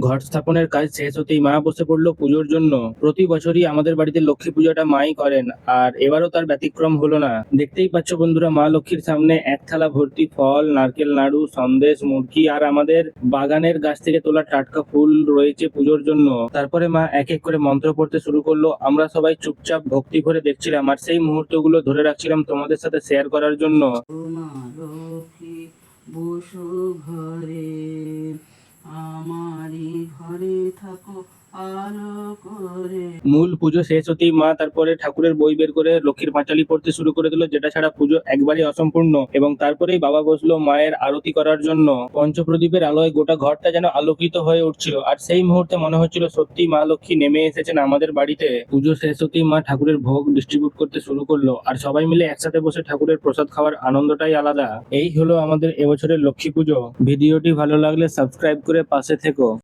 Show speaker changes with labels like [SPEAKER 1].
[SPEAKER 1] ঘট স্থাপনের কাজ শেষ হতেই মা বসে পড়লো পুজোর জন্য। প্রতি বছরই আমাদের বাড়িতে লক্ষ্মী পুজোটা মাই করেন, আর এবারও তার ব্যতিক্রম হলো না। দেখতেই পাচ্ছ বন্ধুরা, মা লক্ষ্মীর সামনে এক থালা ভর্তি ফল, নারকেল নাড়ু, সন্দেশ, মুরগি আর আমাদের বাগানের গাছ থেকে তোলা টাটকা ফুল রয়েছে পুজোর জন্য। তারপরে মা এক এক করে মন্ত্র পড়তে শুরু করলো। আমরা সবাই চুপচাপ ভক্তি ভরে দেখছিলাম, আর সেই মুহূর্তগুলো ধরে রাখছিলাম তোমাদের সাথে শেয়ার করার জন্য।
[SPEAKER 2] মা লক্ষ্মী বসো ঘরে, আমারই ঘরে থাকো আলো করে।
[SPEAKER 1] মূল পুজো শেষ হতেই মা তারপরে ঠাকুরের বই বের করে লক্ষ্মীর পাঁচালী পড়তে শুরু করে দিল, যেটা ছাড়া পুজো একবারই অসম্পূর্ণ। এবং তারপরেই বাবা বসলো মায়ের আরতি করার জন্য। পঞ্চপ্রদীপের আলোয় গোটা ঘরটা যেন আলোকিত হয়ে উঠছিল, আর সেই মুহূর্তে মনে হচ্ছিল সত্যি মা লক্ষ্মী নেমে এসেছেন আমাদের বাড়িতে। পুজো শেষ হতেই মা ঠাকুরের ভোগ ডিস্ট্রিবিউট করতে শুরু করলো, আর সবাই মিলে একসাথে বসে ঠাকুরের প্রসাদ খাওয়ার আনন্দটাই আলাদা। এই হলো আমাদের এবছরের লক্ষ্মী পুজো। ভিডিওটি ভালো লাগলে সাবস্ক্রাইব করে পাশে থেকো।